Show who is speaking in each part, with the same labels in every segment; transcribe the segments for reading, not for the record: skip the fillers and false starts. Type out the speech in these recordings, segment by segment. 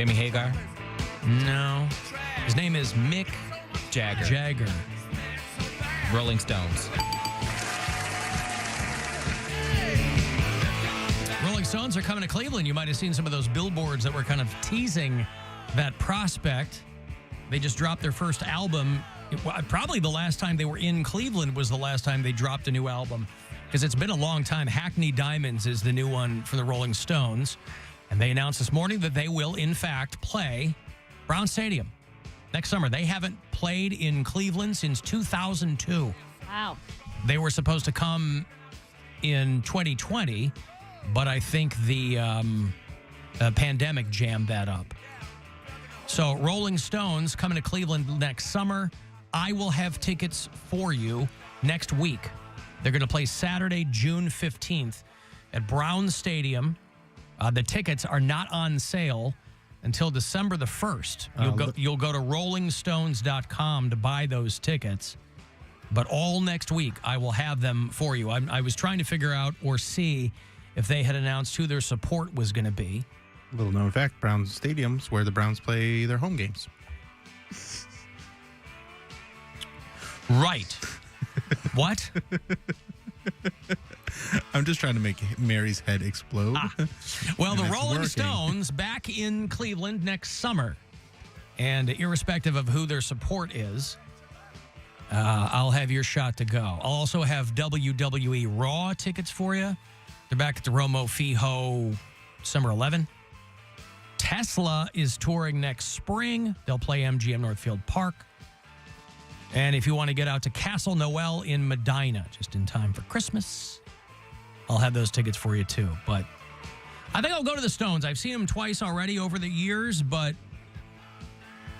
Speaker 1: Sammy Hagar?
Speaker 2: No. His name is Mick
Speaker 1: Jagger. Rolling Stones.
Speaker 2: Rolling Stones are coming to Cleveland. You might have seen some of those billboards that were kind of teasing that prospect. They just dropped their first album. Probably the last time they were in Cleveland was the last time they dropped a new album, because it's been a long time. Hackney Diamonds is the new one for the Rolling Stones. And they announced this morning that they will, in fact, play Brown Stadium next summer. They haven't played in Cleveland since 2002.
Speaker 3: Wow.
Speaker 2: They were supposed to come in 2020, but I think the pandemic jammed that up. So Rolling Stones coming to Cleveland next summer. I will have tickets for you next week. They're going to play Saturday, June 15th at Brown Stadium. The tickets are not on sale until December the 1st. You'll go to rollingstones.com to buy those tickets. But all next week, I will have them for you. I was trying to figure out or see if they had announced who their support was going to be.
Speaker 4: Little known fact, Brown Stadium's where the Browns play their home games.
Speaker 2: Right. What?
Speaker 4: I'm just trying to make Mary's head explode.
Speaker 2: Well, the Rolling Stones back in Cleveland next summer. And irrespective of who their support is, I'll have your shot to go. I'll also have WWE Raw tickets for you. They're back at the Romo Fijo December 11. Tesla is touring next spring. They'll play MGM Northfield Park. And if you want to get out to Castle Noel in Medina, just in time for Christmas, I'll have those tickets for you too. But I think I'll go to the Stones. I've seen them twice already over the years, but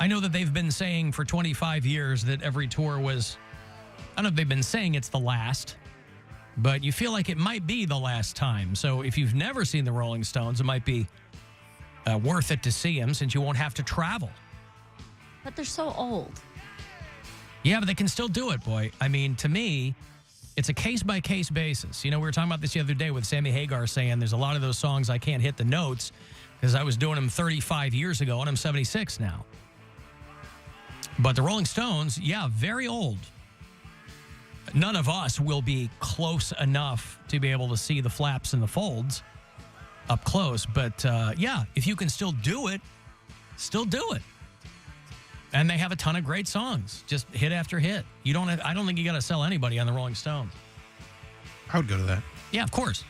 Speaker 2: I know that they've been saying for 25 years that every tour was, I don't know if they've been saying it's the last, but you feel like it might be the last time. So if you've never seen the Rolling Stones, it might be worth it to see them since you won't have to travel.
Speaker 3: But they're so old.
Speaker 2: Yeah, but they can still do it, boy. I mean, to me, it's a case-by-case basis. You know, we were talking about this the other day with Sammy Hagar saying there's a lot of those songs I can't hit the notes because I was doing them 35 years ago, and I'm 76 now. But the Rolling Stones, yeah, very old. None of us will be close enough to be able to see the flaps and the folds up close. But, yeah, if you can still do it, still do it. And they have a ton of great songs, just hit after hit. I don't think you got to sell anybody on the Rolling Stones.
Speaker 4: I would go to that.
Speaker 2: Yeah, of course.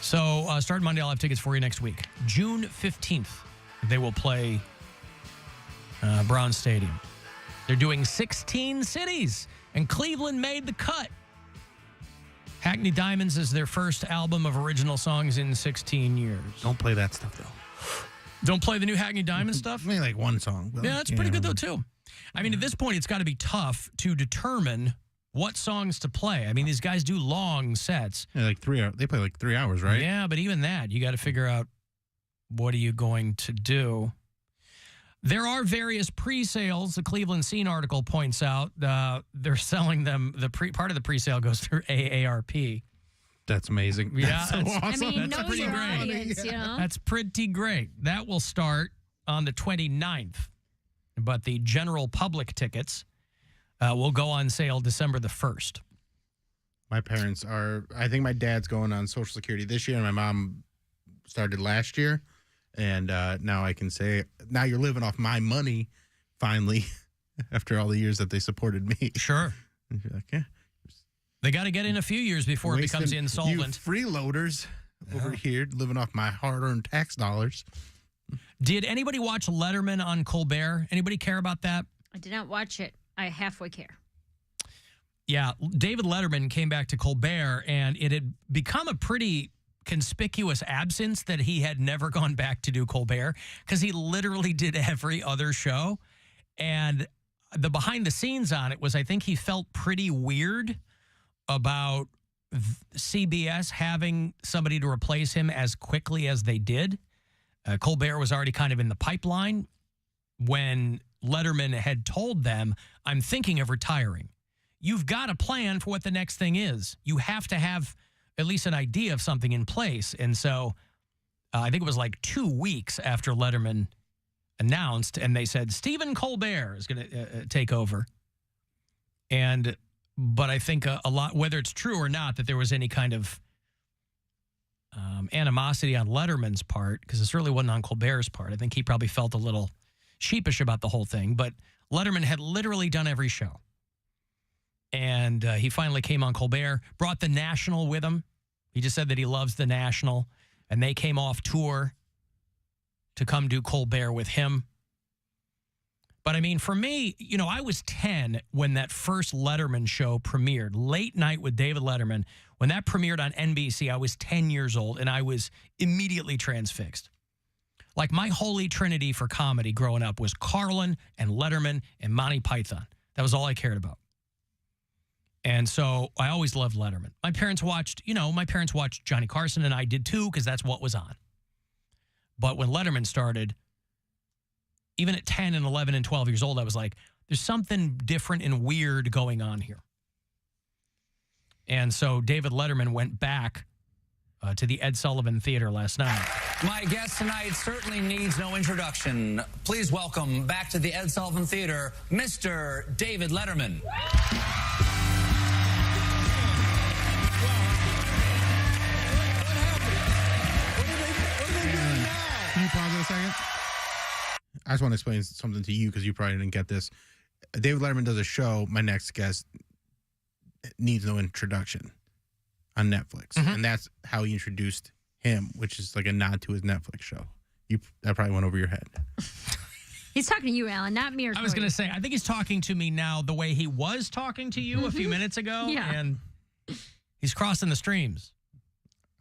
Speaker 2: So starting Monday, I'll have tickets for you next week. June 15th, they will play Brown Stadium. They're doing 16 cities, and Cleveland made the cut. Hackney Diamonds is their first album of original songs in 16 years.
Speaker 4: Don't play that stuff, though.
Speaker 2: Don't play the new Hackney Diamond stuff?
Speaker 4: Maybe like one song.
Speaker 2: Yeah, that's pretty good, though, too. I mean, at this point, it's got to be tough to determine what songs to play. I mean, these guys do long sets.
Speaker 4: Yeah, like 3 hours. They play like 3 hours, right?
Speaker 2: Yeah, but even that, you got to figure out what are you going to do. There are various pre-sales. The Cleveland Scene article points out they're selling them. Part of the pre-sale goes through AARP.
Speaker 4: That's amazing.
Speaker 2: Yeah,
Speaker 4: that's so awesome.
Speaker 3: I mean,
Speaker 2: That's
Speaker 3: know
Speaker 2: pretty
Speaker 3: your
Speaker 2: great.
Speaker 3: audience, you know?
Speaker 2: That's pretty great. That will start on the 29th. But the general public tickets will go on sale December the 1st.
Speaker 4: My parents are, I think my dad's going on Social Security this year, and my mom started last year. And now I can say, now you're living off my money, finally, after all the years that they supported me.
Speaker 2: Sure.
Speaker 4: And you're like, yeah.
Speaker 2: They got to get in a few years before it becomes insolvent.
Speaker 4: You freeloaders over here living off my hard-earned tax dollars.
Speaker 2: Did anybody watch Letterman on Colbert? Anybody care about that?
Speaker 3: I did not watch it. I halfway care.
Speaker 2: Yeah, David Letterman came back to Colbert, and it had become a pretty conspicuous absence that he had never gone back to do Colbert because he literally did every other show. And the behind the scenes on it was, I think he felt pretty weird about CBS having somebody to replace him as quickly as they did. Colbert was already kind of in the pipeline when Letterman had told them, I'm thinking of retiring. You've got a plan for what the next thing is. You have to have at least an idea of something in place. And so I think it was like 2 weeks after Letterman announced, and they said Stephen Colbert is going to take over. But I think a lot, whether it's true or not, that there was any kind of animosity on Letterman's part, because it certainly wasn't on Colbert's part. I think he probably felt a little sheepish about the whole thing, but Letterman had literally done every show. And he finally came on Colbert, brought the National with him. He just said that he loves the National, and they came off tour to come do Colbert with him. But I mean, for me, you know, I was 10 when that first Letterman show premiered, Late Night with David Letterman. When that premiered on NBC, I was 10 years old, and I was immediately transfixed. Like, my holy trinity for comedy growing up was Carlin and Letterman and Monty Python. That was all I cared about. And so I always loved Letterman. My parents watched Johnny Carson, and I did too, because that's what was on. But when Letterman started, even at 10 and 11 and 12 years old, I was like, there's something different and weird going on here. And so David Letterman went back to the Ed Sullivan Theater last night.
Speaker 5: My guest tonight certainly needs no introduction. Please welcome back to the Ed Sullivan Theater, Mr. David Letterman.
Speaker 4: Can you pause it a second? I just want to explain something to you because you probably didn't get this. David Letterman does a show. My next guest needs no introduction on Netflix. And that's how he introduced him, which is like a nod to his Netflix show. That probably went over your head.
Speaker 3: He's talking to you, Alan, not me or
Speaker 2: I was going to say, I think he's talking to me now the way he was talking to you a few minutes ago.
Speaker 3: Yeah.
Speaker 2: And he's crossing the streams.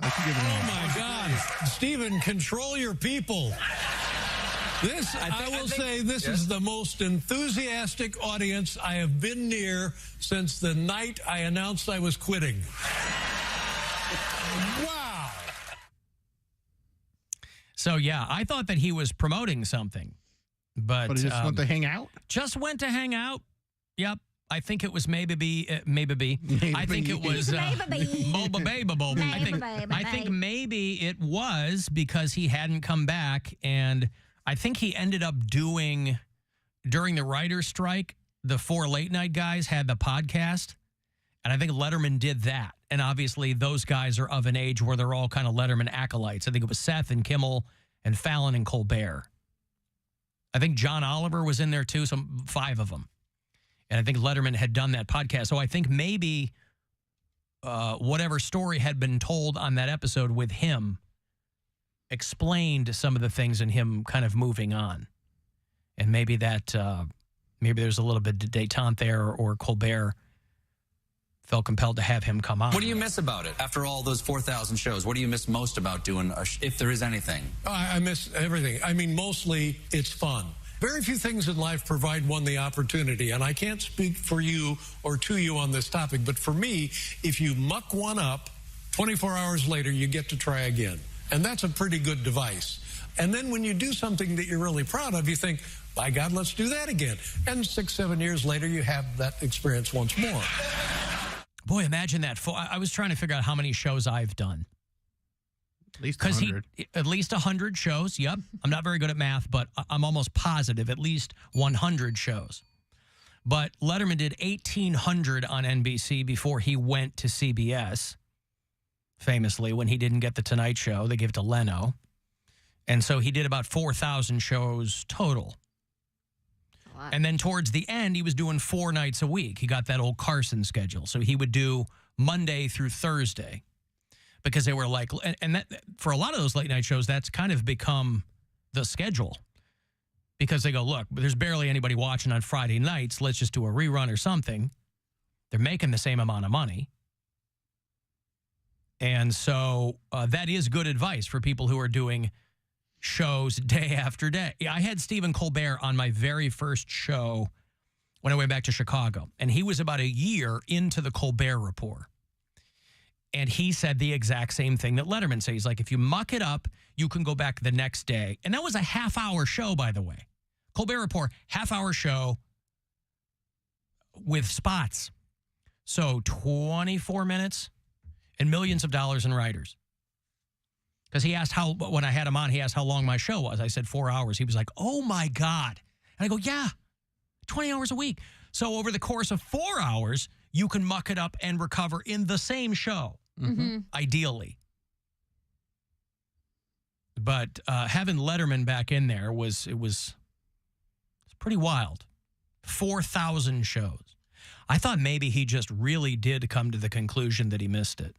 Speaker 6: Oh, my God. Stephen, control your people. This, I will say, this is the most enthusiastic audience I have been near since the night I announced I was quitting. Wow.
Speaker 2: So, yeah, I thought that he was promoting something. But
Speaker 4: he just went to hang out?
Speaker 2: Just went to hang out. Yep. I think it was maybe. I think it was I think maybe it was because he hadn't come back, and I think he ended up doing during the writer's strike. The 4 late night guys had the podcast, and I think Letterman did that. And obviously, those guys are of an age where they're all kind of Letterman acolytes. I think it was Seth and Kimmel and Fallon and Colbert. I think John Oliver was in there too, 5 of them. And I think Letterman had done that podcast. So I think maybe whatever story had been told on that episode with him explained some of the things in him kind of moving on. And maybe that, maybe there's a little bit of detente there, or Colbert felt compelled to have him come on.
Speaker 5: What do you miss about it after all those 4,000 shows? What do you miss most about doing, if there is anything?
Speaker 6: I miss everything. I mean, mostly it's fun. Very few things in life provide one the opportunity, and I can't speak for you or to you on this topic, but for me, if you muck one up, 24 hours later, you get to try again. And that's a pretty good device. And then when you do something that you're really proud of, you think, by God, let's do that again. And 6, 7 years later, you have that experience once more.
Speaker 2: Boy, imagine that. I was trying to figure out how many shows I've done.
Speaker 4: At least 100.
Speaker 2: At least 100 shows, yep. I'm not very good at math, but I'm almost positive at least 100 shows. But Letterman did 1,800 on NBC before he went to CBS, famously, when he didn't get The Tonight Show. They gave it to Leno. And so he did about 4,000 shows total. And then towards the end, he was doing 4 nights a week. He got that old Carson schedule. So he would do Monday through Thursday. Because they were like, and that for a lot of those late night shows, that's kind of become the schedule. Because they go, look, there's barely anybody watching on Friday nights. Let's just do a rerun or something. They're making the same amount of money. And so that is good advice for people who are doing shows day after day. I had Stephen Colbert on my very first show when I went back to Chicago. And he was about a year into the Colbert Report. And he said the exact same thing that Letterman said. He's like, if you muck it up, you can go back the next day. And that was a half-hour show, by the way. Colbert Report, half-hour show with spots. So 24 minutes and millions of dollars in writers. Because he asked when I had him on, he asked how long my show was. I said 4 hours. He was like, oh my God. And I go, yeah, 20 hours a week. So over the course of 4 hours, you can muck it up and recover in the same show, ideally. But having Letterman back in there was pretty wild. 4,000 shows. I thought maybe he just really did come to the conclusion that he missed it.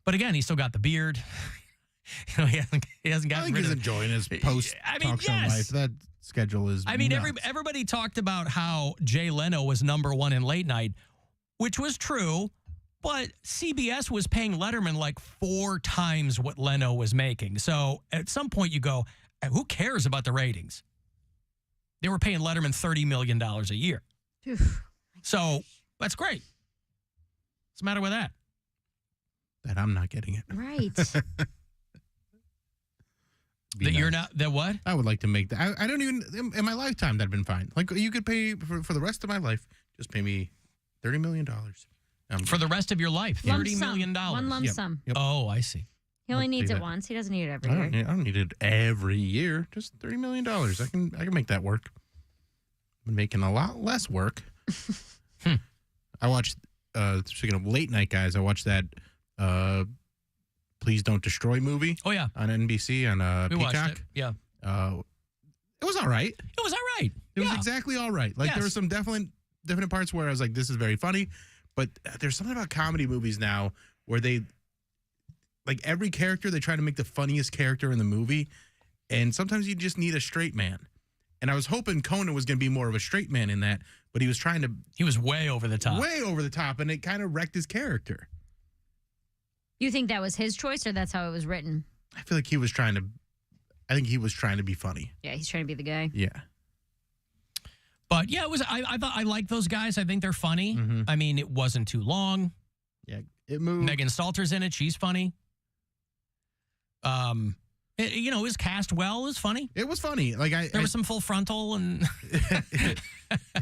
Speaker 2: But again, he still got the beard. You know, he hasn't gotten rid of it.
Speaker 4: He's enjoying his post-talk show life. That schedule is nuts.
Speaker 2: Everybody talked about how Jay Leno was #1 in late night, which was true, but CBS was paying Letterman like 4 times what Leno was making. So at some point you go, who cares about the ratings? They were paying Letterman $30 million a year. So that's great. What's the matter with that?
Speaker 4: That I'm not getting it.
Speaker 3: Right.
Speaker 2: That you're not, that what?
Speaker 4: I would like to make that. I don't even, in my lifetime, that'd been fine. Like, you could pay for the rest of my life, just pay me $30 million.
Speaker 2: For the rest of your life, $30 million.
Speaker 3: One lump sum.
Speaker 4: Yep.
Speaker 2: Oh, I see.
Speaker 3: He only needs it once. He doesn't need it every year.
Speaker 4: I don't need it every year. Just $30 million. I can make that work. I'm making a lot less work. I watched, speaking of late night guys, I watched that Please Don't Destroy movie.
Speaker 2: Oh, yeah.
Speaker 4: On NBC on Peacock.
Speaker 2: Watched it. Yeah.
Speaker 4: It was all right.
Speaker 2: It was all right.
Speaker 4: It was exactly all right. Like, there were some definite parts where I was like, this is very funny. But there's something about comedy movies now where they, like, every character, they try to make the funniest character in the movie. And sometimes you just need a straight man. And I was hoping Conan was going to be more of a straight man in that, but he was trying to...
Speaker 2: He was way over the top.
Speaker 4: Way over the top, and it kind of wrecked his character.
Speaker 3: You think that was his choice, or that's how it was written?
Speaker 4: I feel like he was trying to... I think he was trying to be funny.
Speaker 3: Yeah, he's trying to be the guy.
Speaker 4: Yeah.
Speaker 2: But, yeah, it was. I thought I like those guys. I think they're funny. I mean, it wasn't too long.
Speaker 4: Yeah, it moved.
Speaker 2: Megan Stalter's in it. She's funny. It was cast well. It was funny.
Speaker 4: It was funny. Like
Speaker 2: there was some full frontal and
Speaker 4: it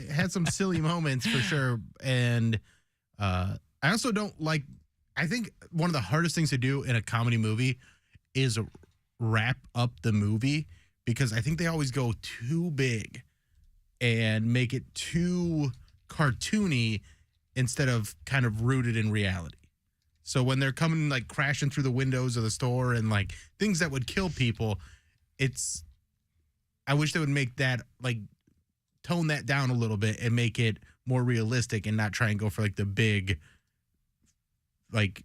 Speaker 4: had some silly moments for sure. And I also don't like. I think one of the hardest things to do in a comedy movie is wrap up the movie, because I think they always go too big and make it too cartoony instead of kind of rooted in reality. So when they're coming, like, crashing through the windows of the store and, like, things that would kill people, I wish they would make that, like, tone that down a little bit and make it more realistic and not try and go for, like, the big, like,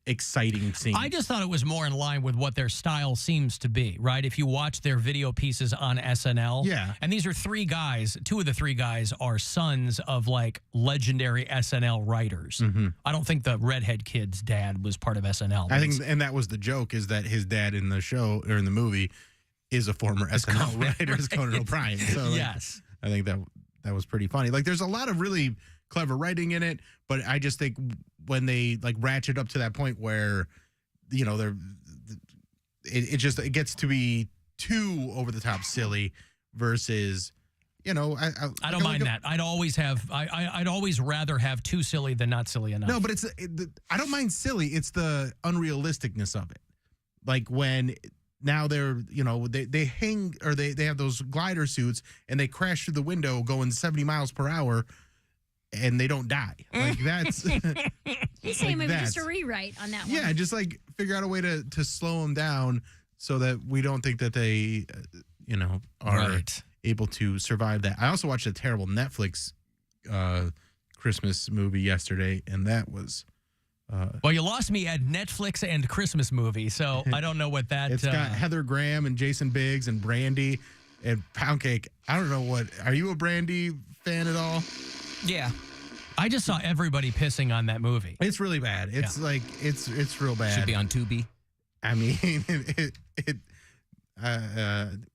Speaker 4: exciting scene.
Speaker 2: I just thought it was more in line with what their style seems to be, right? If you watch their video pieces on SNL.
Speaker 4: Yeah.
Speaker 2: And these are 3 guys. 2 of the 3 guys are sons of, like, legendary SNL writers. I don't think the redhead kid's dad was part of SNL.
Speaker 4: I think, and that was the joke, is that his dad in the show, or in the movie, is a former SNL writer, is Conan O'Brien. So, like, yes. I think that was pretty funny. Like, there's a lot of really clever writing in it, but I just think when they, like, ratchet up to that point where, you know, it gets to be too over the top silly versus, you know,
Speaker 2: I don't mind that. I'd always rather have too silly than not silly enough.
Speaker 4: No, but I don't mind silly. It's the unrealisticness of it. Like, when now they're, you know, they hang, or they have those glider suits and they crash through the window going 70 miles per hour and they don't die. Like, that's...
Speaker 3: He's saying maybe just a rewrite on that one.
Speaker 4: Yeah, just, like, figure out a way to slow them down so that we don't think that they, you know, are able to survive that. I also watched a terrible Netflix Christmas movie yesterday, and that was...
Speaker 2: well, you lost me at Netflix and Christmas movie, so I don't know what that...
Speaker 4: It's got Heather Graham and Jason Biggs and Brandy and Poundcake. I don't know what... Are you a Brandy fan at all?
Speaker 1: Yeah.
Speaker 2: I just saw everybody pissing on that movie.
Speaker 4: It's really bad. It's like, it's real bad.
Speaker 1: Should be on Tubi.
Speaker 4: I mean,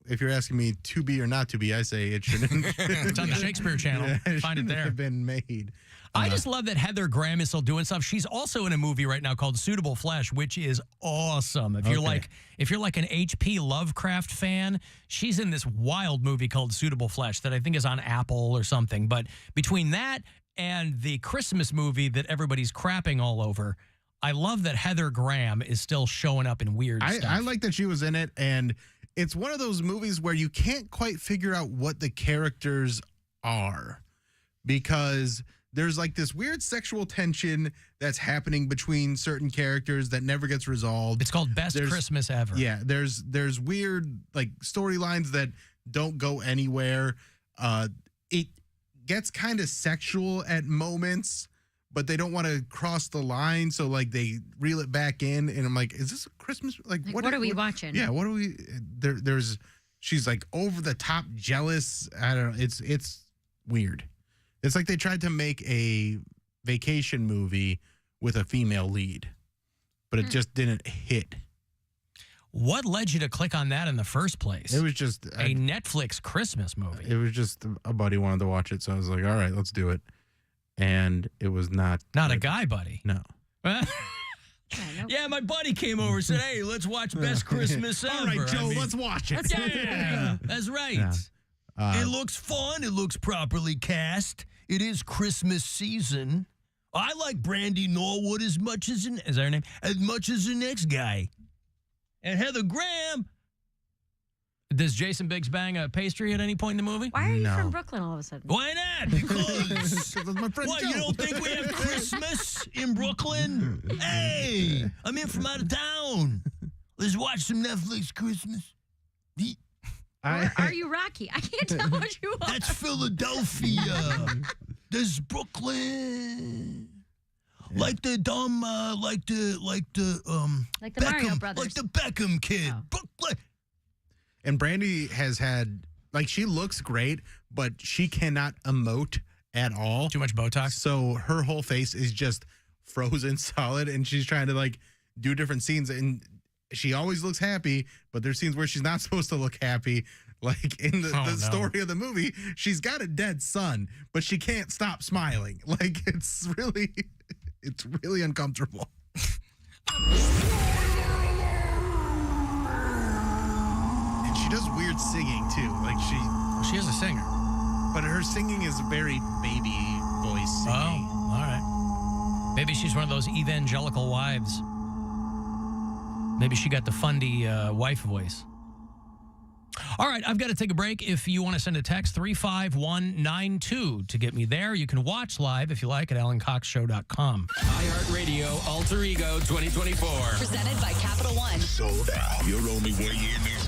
Speaker 4: if you're asking me to be or not to be, I say it shouldn't.
Speaker 2: It's on the Shakespeare Channel. Find it there.
Speaker 4: Have been made.
Speaker 2: I just love that Heather Graham is still doing stuff. She's also in a movie right now called Suitable Flesh, which is awesome. If you're like an H.P. Lovecraft fan, she's in this wild movie called Suitable Flesh that I think is on Apple or something. But between that and the Christmas movie that everybody's crapping all over, I love that Heather Graham is still showing up in weird stuff.
Speaker 4: I like that she was in it, and it's one of those movies where you can't quite figure out what the characters are, because there's like this weird sexual tension that's happening between certain characters that never gets resolved.
Speaker 2: It's called Best Christmas Ever.
Speaker 4: Yeah, there's weird like storylines that don't go anywhere. It gets kind of sexual at moments, but they don't want to cross the line, so like they reel it back in, and I'm like, is this a Christmas? Like
Speaker 3: what are we watching?
Speaker 4: Yeah, what are we? There's she's like over the top jealous. I don't know. It's weird. It's like they tried to make a vacation movie with a female lead, but it just didn't hit.
Speaker 2: What led you to click on that in the first place?
Speaker 4: It was just
Speaker 2: a Netflix Christmas movie.
Speaker 4: It was just a buddy wanted to watch it, so I was like, all right, let's do it. And it was not
Speaker 2: a guy buddy.
Speaker 4: No.
Speaker 2: Yeah, my buddy came over and said, hey, let's watch Best Christmas Ever.
Speaker 4: All right, Joe, let's watch it.
Speaker 2: Yeah, that's right.
Speaker 4: Yeah.
Speaker 2: It looks fun. It looks properly cast. It is Christmas season. I like Brandy Norwood as much as is that her name? As much as the next guy. And Heather Graham. Does Jason Biggs bang a pastry at any point in the movie?
Speaker 3: Why are you from Brooklyn all of a sudden?
Speaker 2: Why not? Because
Speaker 4: my friend
Speaker 2: what,
Speaker 4: Joe.
Speaker 2: you don't think we have Christmas in Brooklyn? Hey, I'm in from out of town. Let's watch some Netflix Christmas.
Speaker 3: Or are you Rocky? I can't tell what you are.
Speaker 2: That's Philadelphia. There's Brooklyn. Like the Beckham,
Speaker 3: Mario Brothers.
Speaker 2: like the Beckham kid.
Speaker 3: Oh.
Speaker 2: Brooklyn.
Speaker 4: And Brandy has had, like, she looks great, but she cannot emote at all.
Speaker 2: Too much Botox.
Speaker 4: So her whole face is just frozen solid, and she's trying to, like, do different scenes, and she always looks happy, but there's scenes where she's not supposed to look happy. Like, in the story of the movie, she's got a dead son, but she can't stop smiling. Like, it's really uncomfortable. She does weird singing too. Like
Speaker 2: she is a singer,
Speaker 4: but her singing is very baby voice singing.
Speaker 2: Oh, all right. Maybe she's one of those evangelical wives. Maybe she got the fundy wife voice. All right, I've got to take a break. If you want to send a text, 35192 to get me there. You can watch live if you like at alancoxshow.com.
Speaker 7: iHeartRadio Alter Ego 2024.
Speaker 8: Presented by Capital One.
Speaker 9: Sold out. Your only way in is